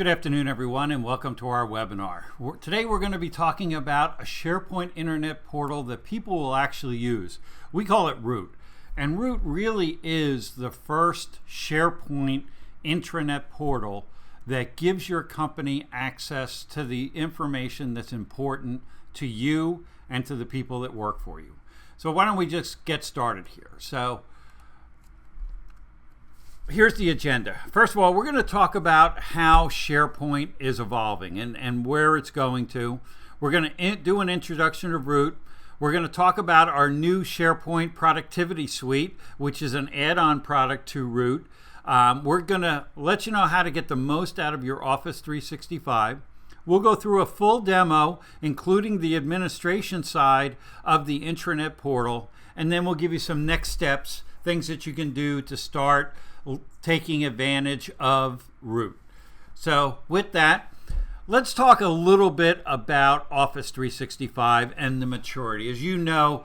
Good afternoon, everyone, and welcome to our webinar. Today we're going to be talking about a SharePoint Internet portal that people will actually use. We call it Root. And Root really is the first SharePoint intranet portal that gives your company access to the information that's important to you and to the people that work for you. So why don't we just get started here? So here's the agenda. First of all, we're going to talk about how SharePoint is evolving and where it's going to. We're going to do an introduction of Root. We're going to talk about our new SharePoint Productivity Suite, which is an add-on product to Root. We're going to let you know how to get the most out of your Office 365. We'll go through a full demo, including the administration side of the intranet portal, and then we'll give you some next steps, things that you can do to start taking advantage of Root. So with that, let's talk a little bit about Office 365 and the maturity. As you know,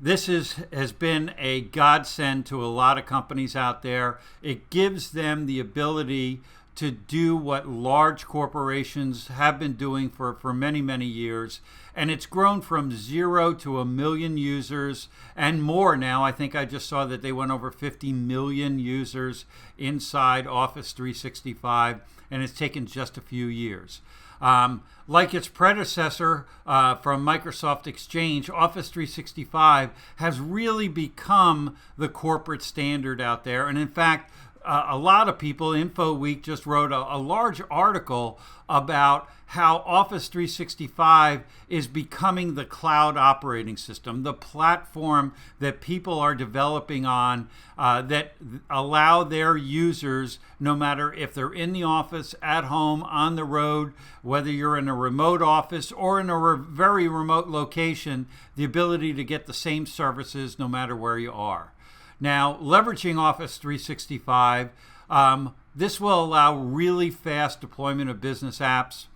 this has been a godsend to a lot of companies out there. It gives them the ability to do what large corporations have been doing for many, many years. And it's grown from 0 to 1 million users and more now. I think I just saw that they went over 50 million users inside Office 365, and it's taken just a few years. Like its predecessor from Microsoft Exchange, Office 365 has really become the corporate standard out there. And in fact, a lot of people, InfoWeek just wrote a large article about how Office 365 is becoming the cloud operating system, the platform that people are developing on that allow their users, no matter if they're in the office, at home, on the road, whether you're in a remote office or in a very remote location, the ability to get the same services no matter where you are. Now, leveraging Office 365, this will allow really fast deployment of business apps.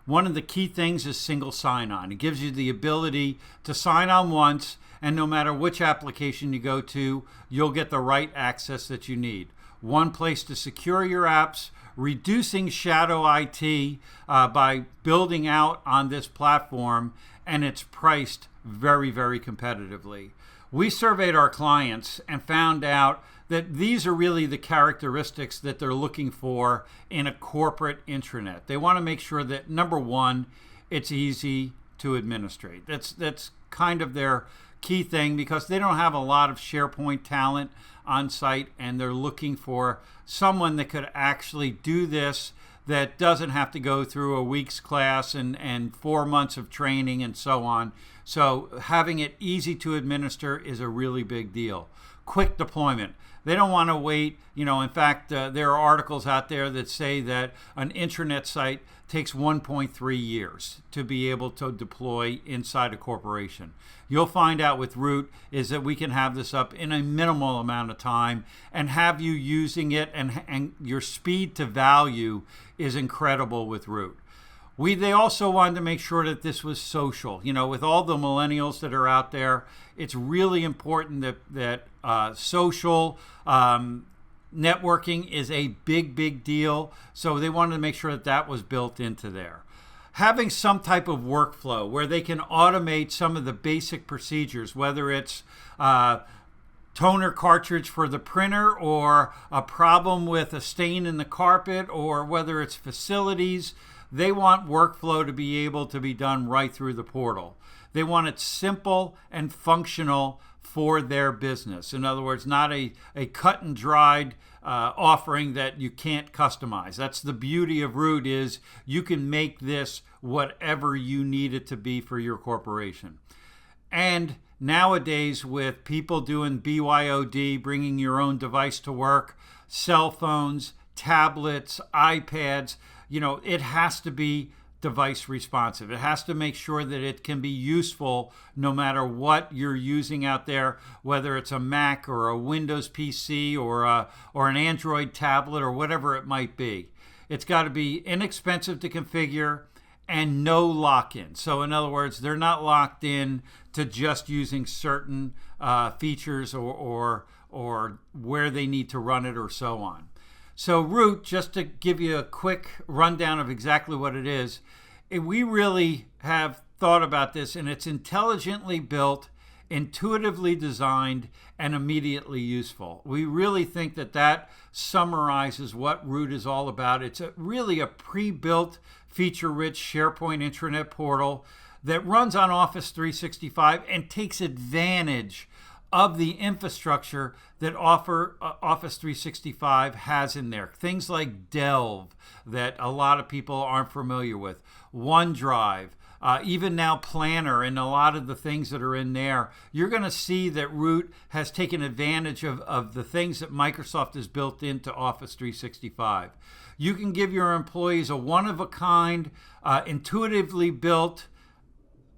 One of the key things is single sign-on. It gives you the ability to sign on once, and no matter which application you go to, you'll get the right access that you need. One place to secure your apps, reducing shadow IT by building out on this platform, and it's priced very, very competitively. We surveyed our clients and found out that these are really the characteristics that they're looking for in a corporate intranet. They want to make sure that, number one, it's easy to administrate. That's kind of their key thing, because they don't have a lot of SharePoint talent on site, and they're looking for someone that could actually do this, that doesn't have to go through a week's class and 4 months of training and so on. So having it easy to administer is a really big deal. Quick deployment. They don't want to wait. In fact, there are articles out there that say that an intranet site takes 1.3 years to be able to deploy inside a corporation. You'll find out with Root is that we can have this up in a minimal amount of time and have you using it, and your speed to value is incredible with Root. They also wanted to make sure that this was social. With all the millennials that are out there, it's really important that social networking is a big, big deal. So they wanted to make sure that that was built into there. Having some type of workflow where they can automate some of the basic procedures, whether it's toner cartridge for the printer, or a problem with a stain in the carpet, or whether it's facilities. They want workflow to be able to be done right through the portal. They want it simple and functional for their business. In other words, not a cut and dried offering that you can't customize. That's the beauty of Root, is you can make this whatever you need it to be for your corporation. And nowadays, with people doing BYOD, bringing your own device to work, cell phones, tablets, iPads, it has to be device responsive. It has to make sure that it can be useful no matter what you're using out there, whether it's a Mac or a Windows PC or an Android tablet or whatever it might be. It's got to be inexpensive to configure and no lock-in. So in other words, they're not locked in to just using certain features or where they need to run it or so on. So Root, just to give you a quick rundown of exactly what it is, we really have thought about this, and it's intelligently built, intuitively designed, and immediately useful. We really think that that summarizes what Root is all about. It's really a pre-built, feature-rich SharePoint Intranet Portal that runs on Office 365 and takes advantage of the infrastructure that Office 365 has in there. Things like Delft that a lot of people aren't familiar with, OneDrive, even now Planner, and a lot of the things that are in there. You're going to see that Root has taken advantage of the things that Microsoft has built into Office 365. You can give your employees a one-of-a-kind, intuitively built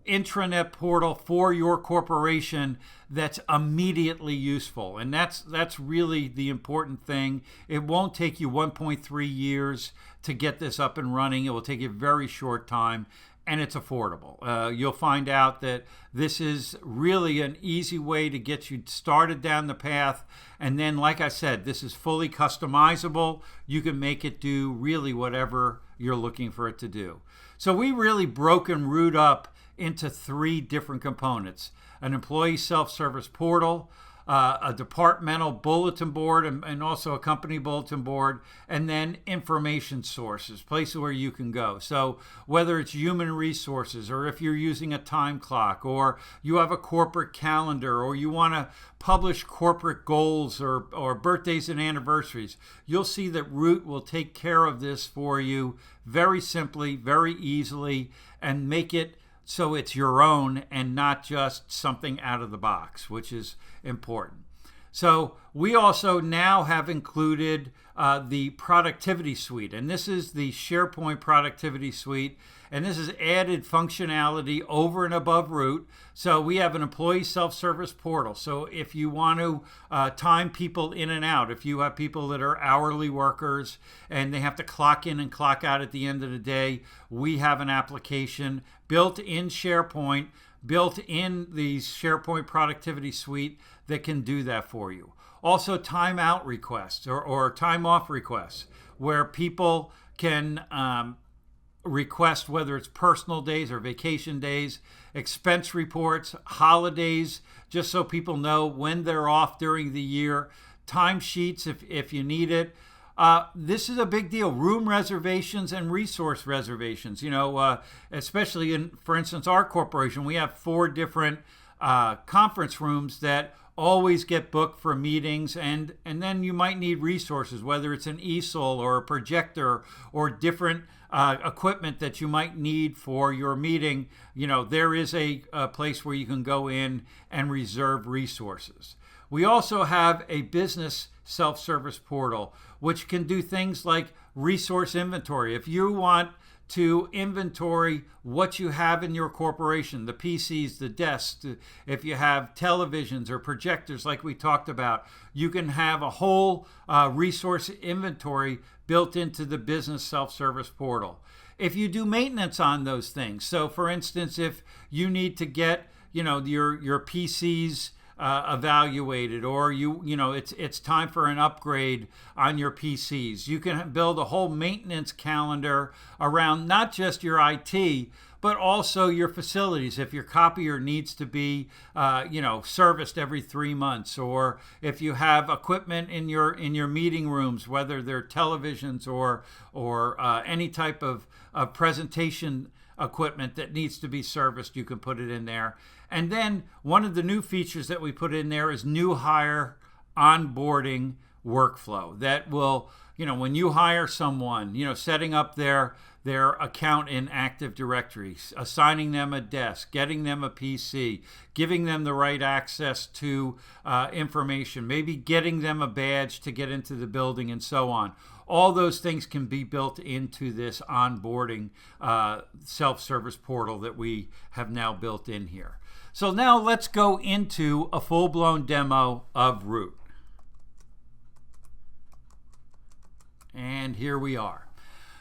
intranet portal for your corporation that's immediately useful, and that's really the important thing. It won't take you 1.3 years to get this up and running. It will take you a very short time, and it's affordable. You'll find out that this is really an easy way to get you started down the path, and then, like I said, this is fully customizable. You can make it do really whatever you're looking for it to do. So we really broken Root up into 3 different components: an employee self-service portal, a departmental bulletin board, and also a company bulletin board, and then information sources, places where you can go. So whether it's human resources, or if you're using a time clock, or you have a corporate calendar, or you want to publish corporate goals or birthdays and anniversaries, you'll see that Root will take care of this for you very simply, very easily, and make it so it's your own and not just something out of the box, which is important. So we also now have included the productivity suite, and this is the SharePoint productivity suite, and this is added functionality over and above Root. So we have an employee self-service portal. So if you want to time people in and out, if you have people that are hourly workers and they have to clock in and clock out at the end of the day, we have an application built in SharePoint, built in the SharePoint productivity suite that can do that for you. Also, timeout requests or time off requests, where people can request, whether it's personal days or vacation days, expense reports, holidays, just so people know when they're off during the year, timesheets if you need it. This is a big deal. Room reservations and resource reservations. Especially in, for instance, our corporation, we have 4 different conference rooms that always get booked for meetings, and then you might need resources, whether it's an easel or a projector or different equipment that you might need for your meeting. There is a place where you can go in and reserve resources. We also have a business self-service portal, which can do things like resource inventory. If you want to inventory what you have in your corporation, the PCs, the desks, if you have televisions or projectors like we talked about, you can have a whole resource inventory built into the business self-service portal. If you do maintenance on those things, so for instance, if you need to get your PCs evaluated, or it's time for an upgrade on your PCs, you can build a whole maintenance calendar around not just your IT, but also your facilities. If your copier needs to be serviced every 3 months, or if you have equipment in your meeting rooms, whether they're televisions or any type of presentation equipment that needs to be serviced, you can put it in there. And then one of the new features that we put in there is new hire onboarding workflow that will, when you hire someone, setting up their account in Active Directory, assigning them a desk, getting them a PC, giving them the right access to information, maybe getting them a badge to get into the building, and so on. All those things can be built into this onboarding self-service portal that we have now built in here. So now let's go into a full-blown demo of Root. And here we are.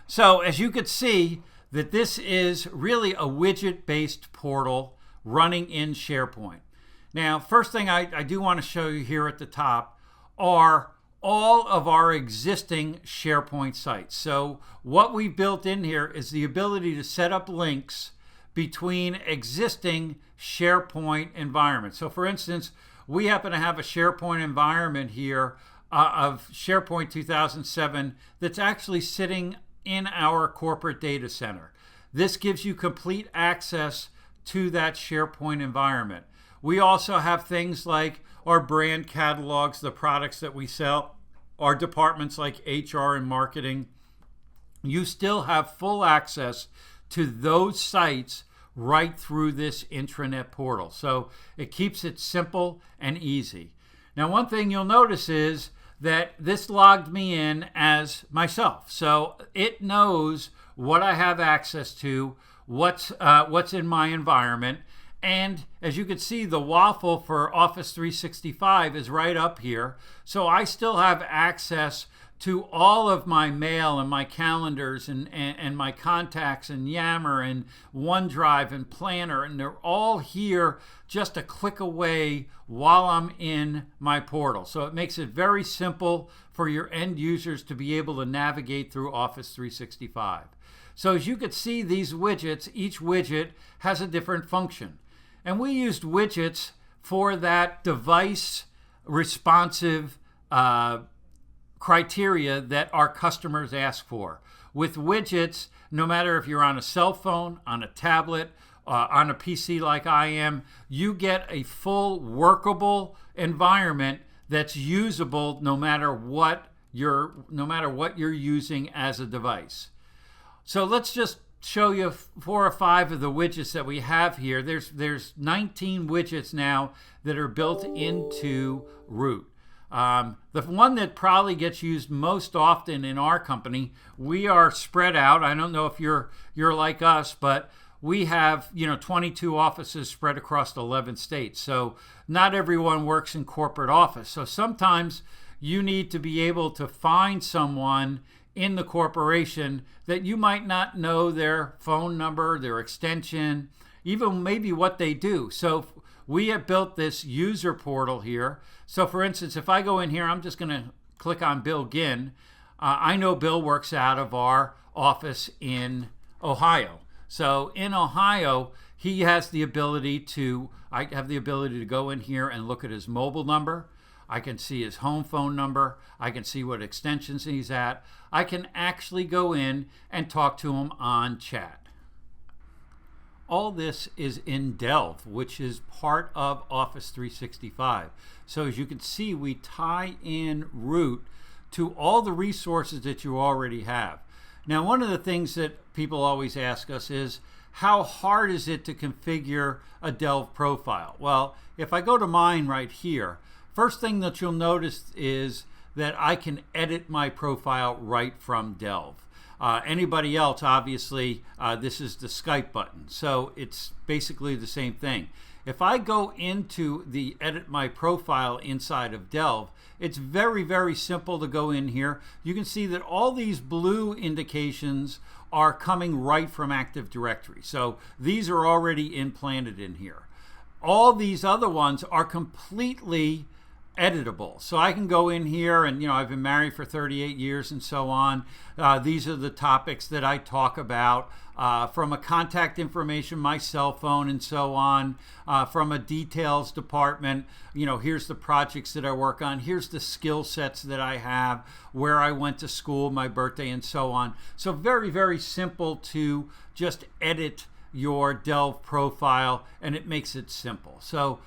So as you could see, that this is really a widget-based portal running in SharePoint. Now, first thing I do want to show you here at the top are all of our existing SharePoint sites. So what we built in here is the ability to set up links between existing SharePoint environments. So for instance, we happen to have a SharePoint environment here of SharePoint 2007 that's actually sitting in our corporate data center. This gives you complete access to that SharePoint environment. We also have things like our brand catalogs, the products that we sell, our departments like HR and marketing. You still have full access to those sites right through this intranet portal. So it keeps it simple and easy. Now, one thing you'll notice is that this logged me in as myself. So it knows what I have access to, what's in my environment. And as you can see, the waffle for Office 365 is right up here. So I still have access to all of my mail and my calendars and my contacts and Yammer and OneDrive and Planner. And they're all here just a click away while I'm in my portal. So it makes it very simple for your end users to be able to navigate through Office 365. So as you can see, these widgets, each widget has a different function. And we used widgets for that device responsive criteria that our customers ask for. With widgets, no matter if you're on a cell phone, on a tablet, on a PC like I am, you get a full workable environment that's usable no matter what you're using as a device. So let's just show you 4 or 5 of the widgets that we have here. There's 19 widgets now that are built into Root. The one that probably gets used most often in our company, we are spread out. I don't know if you're like us, but we have 22 offices spread across 11 states. So not everyone works in corporate office. So sometimes you need to be able to find someone in the corporation that you might not know their phone number, their extension, even maybe what they do. So we have built this user portal here. So for instance, if I go in here, I'm just going to click on Bill Ginn. I know Bill works out of our office in Ohio. So in Ohio, he has the ability to, I have the ability to go in here and look at his mobile number. I can see his home phone number. I can see what extensions he's at. I can actually go in and talk to him on chat. All this is in Delft, which is part of Office 365. So as you can see, we tie in Root to all the resources that you already have. Now, one of the things that people always ask us is, how hard is it to configure a Delft profile? Well, if I go to mine right here, first thing that you'll notice is that I can edit my profile right from Delft. Anybody else, obviously, this is the Skype button. So it's basically the same thing. If I go into the edit my profile inside of Delft, it's very, very simple to go in here. You can see that all these blue indications are coming right from Active Directory. So these are already implanted in here. All these other ones are completely editable. So I can go in here and, I've been married for 38 years and so on. These are the topics that I talk about from a contact information, my cell phone and so on, from a details department. Here's the projects that I work on. Here's the skill sets that I have, where I went to school, my birthday and so on. So very, very simple to just edit your Delft profile, and it makes it simple. So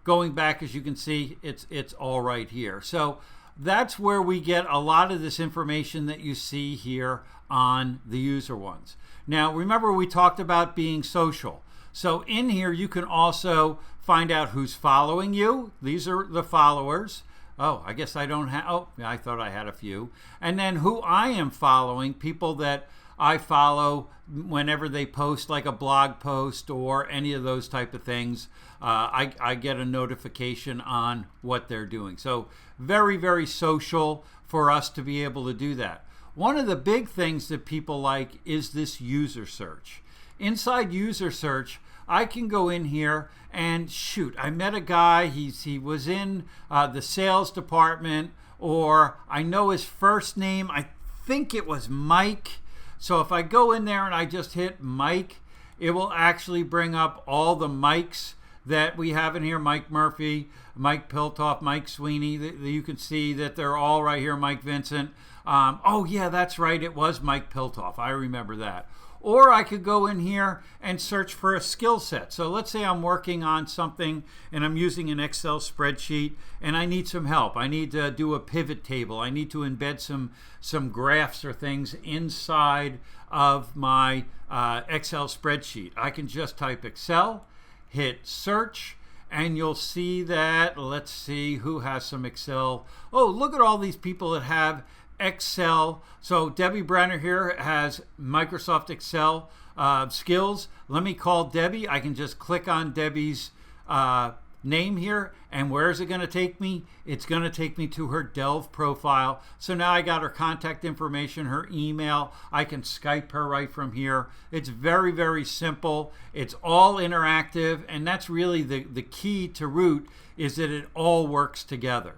going back, as you can see, it's all right here. So that's where we get a lot of this information that you see here on the user ones. Now, remember we talked about being social. So in here, you can also find out who's following you. These are the followers. Oh, I guess I don't have, oh, I thought I had a few. And then who I am following, people that I follow whenever they post like a blog post or any of those type of things. I get a notification on what they're doing. So very, very social for us to be able to do that. One of the big things that people like is this user search. Inside user search, I can go in here and shoot, I met a guy, he was in the sales department or I know his first name. I think it was Mike. So if I go in there and I just hit Mike, it will actually bring up all the Mikes that we have in here. Mike Murphy, Mike Piltoff, Mike Sweeney. You can see that they're all right here. Mike Vincent. Oh yeah, that's right. It was Mike Piltoff. I remember that. Or I could go in here and search for a skill set. So let's say I'm working on something and I'm using an Excel spreadsheet and I need some help. I need to do a pivot table. I need to embed some graphs or things inside of my Excel spreadsheet. I can just type Excel, hit search, and you'll see that, let's see who has some Excel. Oh, look at all these people that have Excel. So Debbie Brenner here has Microsoft Excel skills. Let me call Debbie. I can just click on Debbie's name here, and where is it going to take me? It's going to take me to her Delft profile. So now I got her contact information, her email. I can Skype her right from here. It's very, very simple. It's all interactive, and that's really the key to Root, is that it all works together.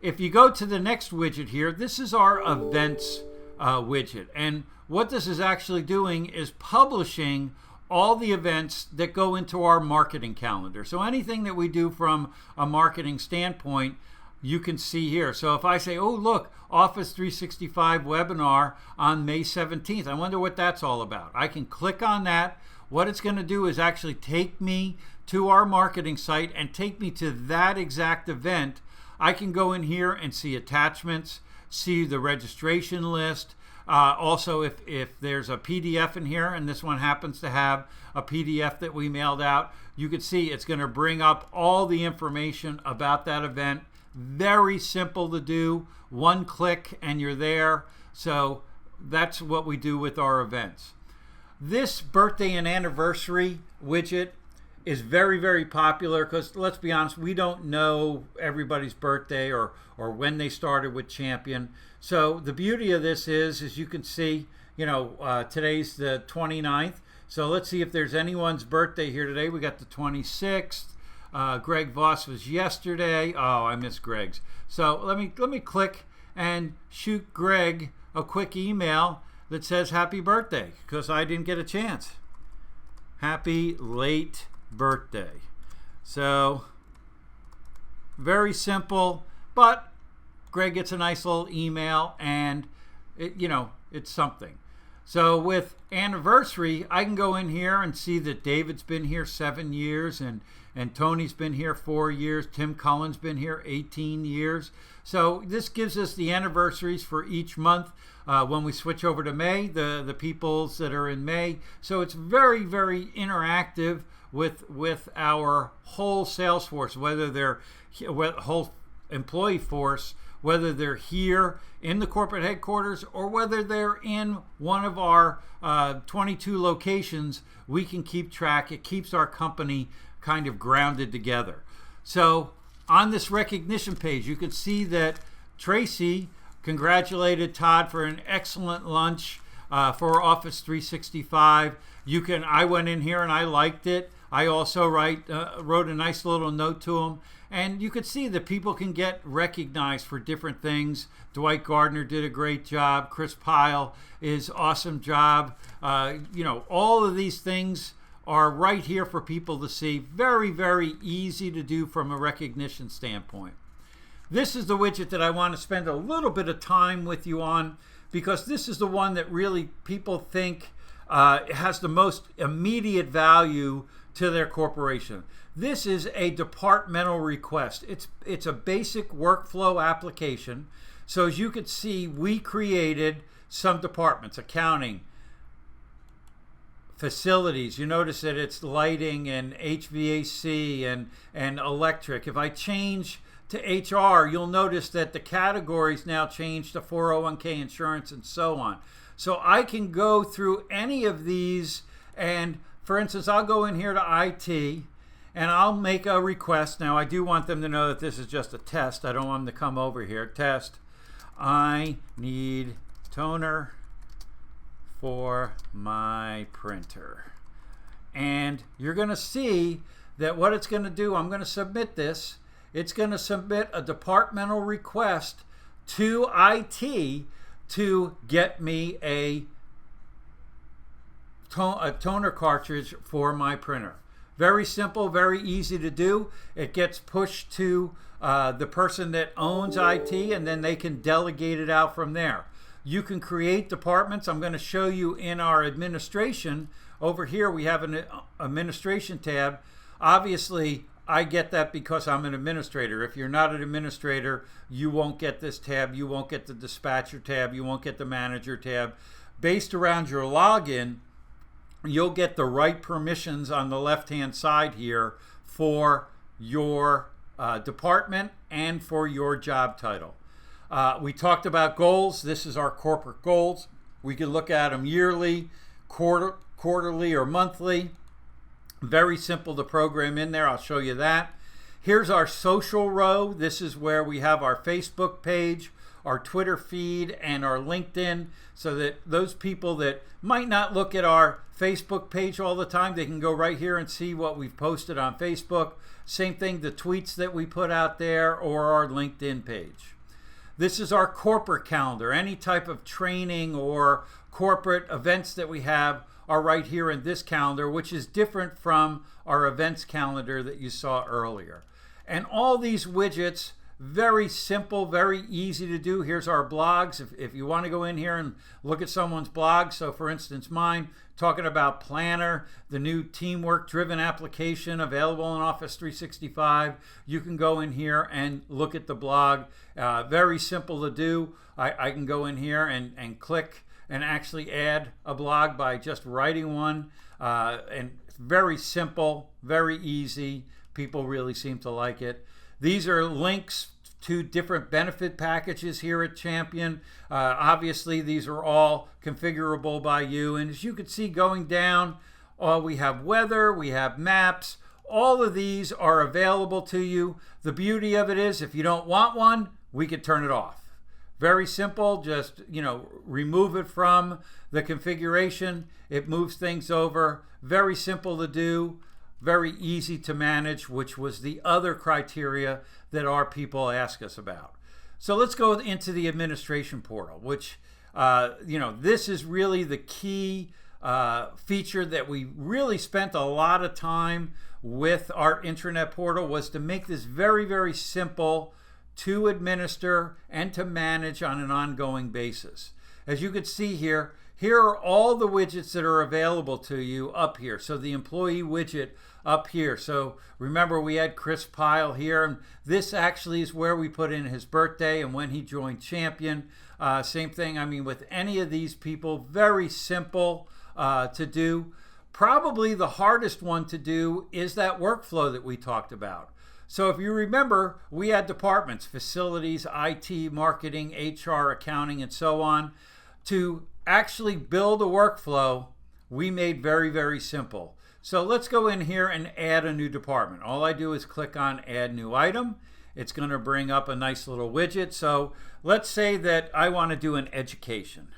If you go to the next widget here, this is our events widget. And what this is actually doing is publishing all the events that go into our marketing calendar. So anything that we do from a marketing standpoint, you can see here. So if I say, oh, look, Office 365 webinar on May 17th, I wonder what that's all about. I can click on that. What it's going to do is actually take me to our marketing site and take me to that exact event. I can go in here and see attachments, see the registration list. Also, if there's a PDF in here, and this one happens to have a PDF that we mailed out, you can see it's going to bring up all the information about that event. Very simple to do. One click and you're there. So that's what we do with our events. This birthday and anniversary widget is very, very popular because, let's be honest, we don't know everybody's birthday or when they started with Champion. So the beauty of this is you can see, today's the 29th. So let's see if there's anyone's birthday here today. We got the 26th. Greg Voss was yesterday. Oh, I missed Greg's. So let me click and shoot Greg a quick email that says happy birthday, because I didn't get a chance. Happy late birthday. So very simple, but Greg gets a nice little email, and it's something. So with anniversary, I can go in here and see that David's been here 7 years, and Tony's been here 4 years. Tim Cullen's been here 18 years. So this gives us the anniversaries for each month. When we switch over to May, the peoples that are in May. So it's very, very interactive with our whole sales force, whether they're whole employee force, whether they're here in the corporate headquarters or whether they're in one of our 22 locations. We can keep track. It keeps our company kind of grounded together. So on this recognition page, you can see that Tracy congratulated Todd for an excellent lunch for Office 365. I went in here and I liked it. I also wrote a nice little note to him. And you could see that people can get recognized for different things. Dwight Gardner did a great job. Chris Pyle is awesome job. All of these things are right here for people to see. Very, very easy to do from a recognition standpoint. This is the widget that I want to spend a little bit of time with you on, because this is the one that really people think has the most immediate value to their corporation. This is a departmental request. It's a basic workflow application. So as you can see, we created some departments: accounting, facilities. You notice that it's lighting and HVAC and electric. If I change to HR, you'll notice that the categories now change to 401k, insurance, and so on. So I can go through any of these, and for instance, I'll go in here to IT and I'll make a request. Now I do want them to know that this is just a test. I don't want them to come over here. Test. I need toner for my printer. And you're going to see that what it's going to do, I'm going to submit this. It's going to submit a departmental request to IT to get me a toner cartridge for my printer. Very simple, very easy to do. It gets pushed to the person that owns IT, and then they can delegate it out from there. You can create departments. I'm going to show you in our administration. Over here we have an administration tab. Obviously, I get that because I'm an administrator. If you're not an administrator, you won't get this tab. You won't get the dispatcher tab. You won't get the manager tab. Based around your login, you'll get the right permissions on the left-hand side here for your department and for your job title. We talked about goals. This is our corporate goals. We can look at them yearly, quarterly, or monthly. Very simple to program in there. I'll show you that. Here's our social row. This is where we have our Facebook page, our Twitter feed, and our LinkedIn, so that those people that might not look at our Facebook page all the time, they can go right here and see what we've posted on Facebook. Same thing, the tweets that we put out there, or our LinkedIn page. This is our corporate calendar. Any type of training or corporate events that we have are right here in this calendar, which is different from our events calendar that you saw earlier. And all these widgets, very simple, very easy to do. Here's our blogs. If you want to go in here and look at someone's blog, so for instance mine, talking about Planner, the new teamwork-driven application available in Office 365, you can go in here and look at the blog. Very simple to do. I can go in here and click and actually add a blog by just writing one. And it's very simple, very easy. People really seem to like it. These are links to different benefit packages here at Champion. Obviously, these are all configurable by you. And as you can see going down, we have weather, we have maps. All of these are available to you. The beauty of it is if you don't want one, we could turn it off. Very simple, just remove it from the configuration. It moves things over. Very simple to do, very easy to manage, which was the other criteria that our people ask us about. So let's go into the administration portal, which this is really the key feature that we really spent a lot of time with our intranet portal, was to make this very, very simple to administer and to manage on an ongoing basis. As you can see here, here are all the widgets that are available to you up here. So the employee widget up here. So remember, we had Chris Pyle here, and this actually is where we put in his birthday and when he joined Champion. Same thing, with any of these people, very simple to do. Probably the hardest one to do is that workflow that we talked about. So if you remember, we had departments, facilities, IT, marketing, HR, accounting, and so on. To actually build a workflow, we made very, very simple. So let's go in here and add a new department. All I do is click on Add New Item. It's going to bring up a nice little widget. So let's say that I want to do an education.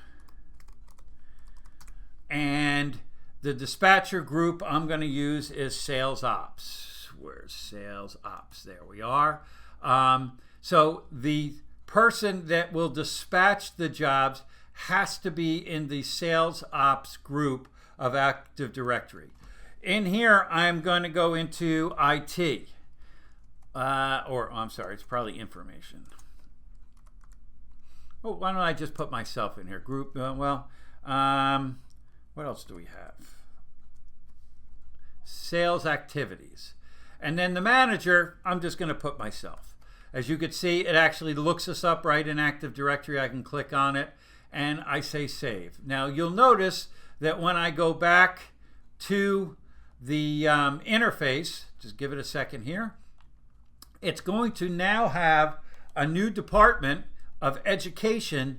And the dispatcher group I'm going to use is Sales Ops. Where's Sales Ops? There we are. So the person that will dispatch the jobs has to be in the Sales Ops group of Active Directory. In here, I'm going to go into IT. It's probably information. Oh, why don't I just put myself in here? Group, what else do we have? Sales activities. And then the manager, I'm just going to put myself. As you can see, it actually looks us up right in Active Directory. I can click on it and I say save. Now you'll notice that when I go back to the interface, just give it a second here, it's going to now have a new department of education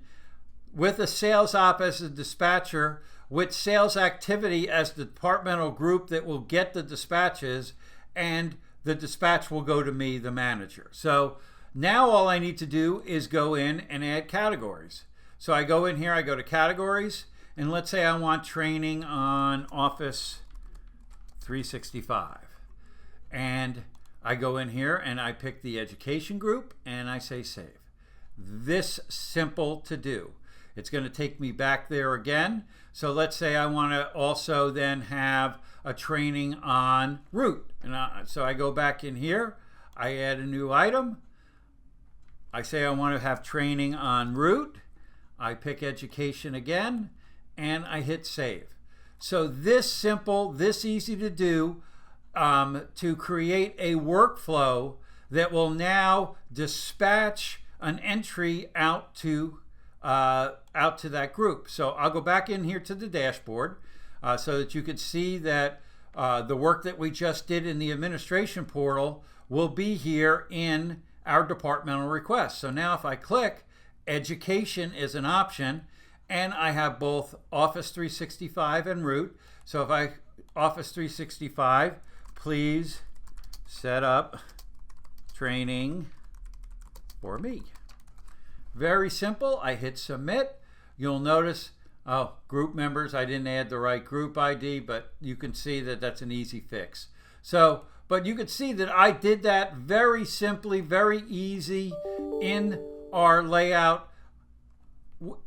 with a sales op as a dispatcher, with sales activity as the departmental group that will get the dispatches, and the dispatch will go to me, the manager. So now all I need to do is go in and add categories. So I go in here, I go to categories, and let's say I want training on Office 365. And I go in here and I pick the education group and I say save. this simple to do. It's going to take me back there again. So let's say I want to also then have a training on root. And so I go back in here, I add a new item. I say I want to have training on root. I pick education again, and I hit save. So this simple, this easy to do, to create a workflow that will now dispatch an entry out to that group. So I'll go back in here to the dashboard so that you can see that the work that we just did in the administration portal will be here in our departmental requests. So now if I click, education is an option, and I have both Office 365 and root. So if I Office 365, please set up training for me. Very simple. I hit submit. You'll notice, oh, group members, I didn't add the right group ID, but you can see that that's an easy fix. So, but you can see that I did that very simply, very easy in our layout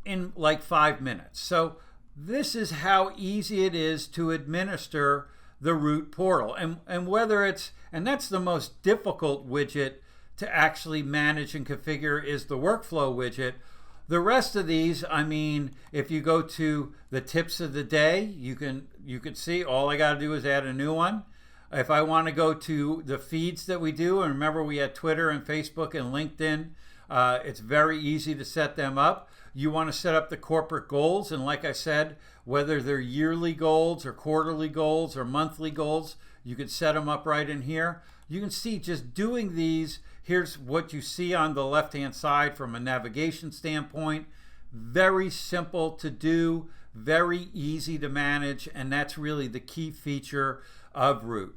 in like 5 minutes. So this is how easy it is to administer the root portal. And whether it's, and that's the most difficult widget to actually manage and configure, is the workflow widget. The rest of these, I mean, if you go to the tips of the day, you can see all I got to do is add a new one. If I want to go to the feeds that we do, and remember we had Twitter and Facebook and LinkedIn, it's very easy to set them up. You want to set up the corporate goals, and like I said, whether they're yearly goals or quarterly goals or monthly goals, you can set them up right in here. You can see just doing these, here's what you see on the left-hand side from a navigation standpoint. Very simple to do, very easy to manage, and that's really the key feature of root.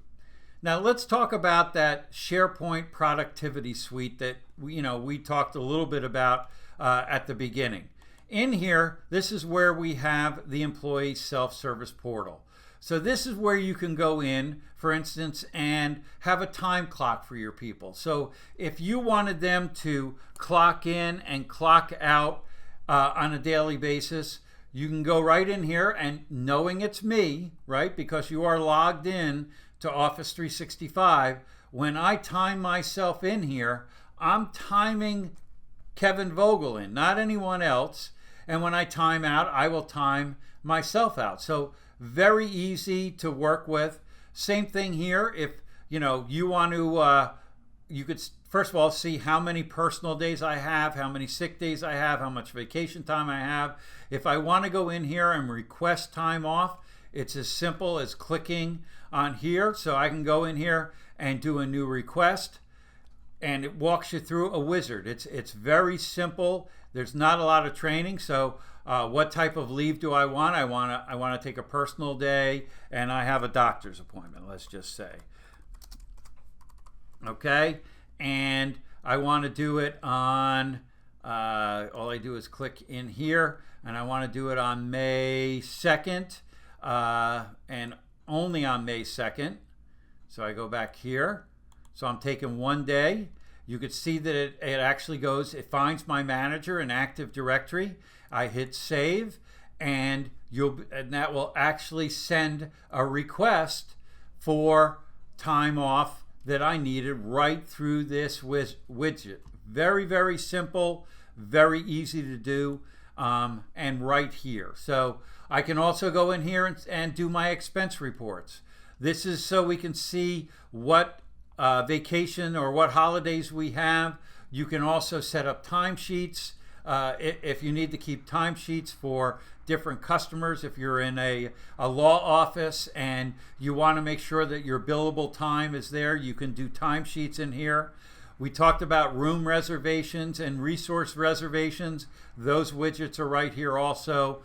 Now let's talk about that SharePoint productivity suite that we talked a little bit about at the beginning. In here, this is where we have the employee self-service portal. So this is where you can go in, for instance, and have a time clock for your people. So if you wanted them to clock in and clock out on a daily basis, you can go right in here, and knowing it's me, right, because you are logged in to Office 365, when I time myself in here, I'm timing Kevin Vogel in, not anyone else. And when I time out, I will time myself out. So very easy to work with. Same thing here. If you want to, you could first of all see how many personal days I have, how many sick days I have, how much vacation time I have. If I want to go in here and request time off, it's as simple as clicking on here. So I can go in here and do a new request, and it walks you through a wizard. It's very simple. There's not a lot of training. So what type of leave do I want? I want to take a personal day, and I have a doctor's appointment, let's just say. Okay, and I want to do it on, all I do is click in here, and I want to do it on May 2nd, and only on May 2nd. So I go back here. So I'm taking one day. You could see that it actually goes, it finds my manager in Active Directory. I hit save, and that will actually send a request for time off that I needed right through this widget. Very, very simple, very easy to do, and right here. So I can also go in here and do my expense reports. This is so we can see what vacation or what holidays we have. You can also set up timesheets if you need to keep timesheets for different customers. If you're in a law office and you want to make sure that your billable time is there, you can do timesheets in here. We talked about room reservations and resource reservations. Those widgets are right here also.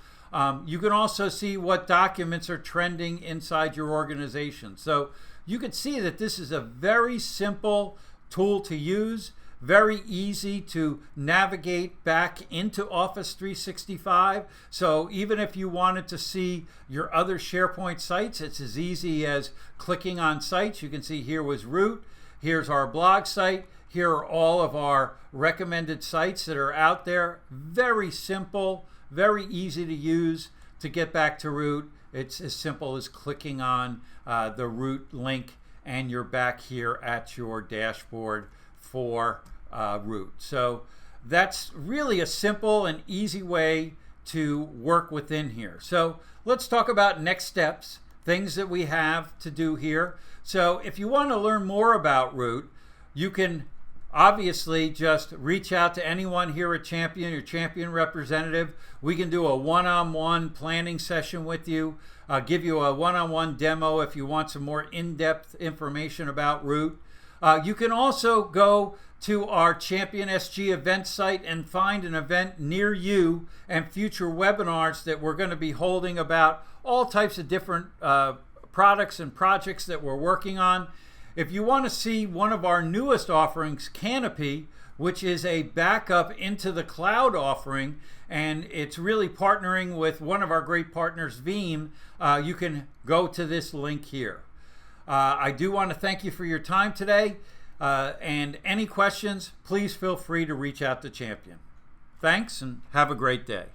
You can also see what documents are trending inside your organization. So you can see that this is a very simple tool to use, very easy to navigate back into Office 365. So even if you wanted to see your other SharePoint sites, it's as easy as clicking on sites. You can see here was root. Here's our blog site. Here are all of our recommended sites that are out there. Very simple, very easy to use to get back to root. It's as simple as clicking on the root link and you're back here at your dashboard for root. So that's really a simple and easy way to work within here. So let's talk about next steps, things that we have to do here. So if you want to learn more about root, you can obviously just reach out to anyone here at Champion, your Champion representative. We can do a one-on-one planning session with you, give you a one-on-one demo if you want some more in-depth information about root. You can also go to our Champion SG event site and find an event near you and future webinars that we're going to be holding about all types of different products and projects that we're working on. If you want to see one of our newest offerings, Canopy, which is a backup into the cloud offering, and it's really partnering with one of our great partners, Veeam, you can go to this link here. I do want to thank you for your time today, and any questions, please feel free to reach out to Champion. Thanks, and have a great day.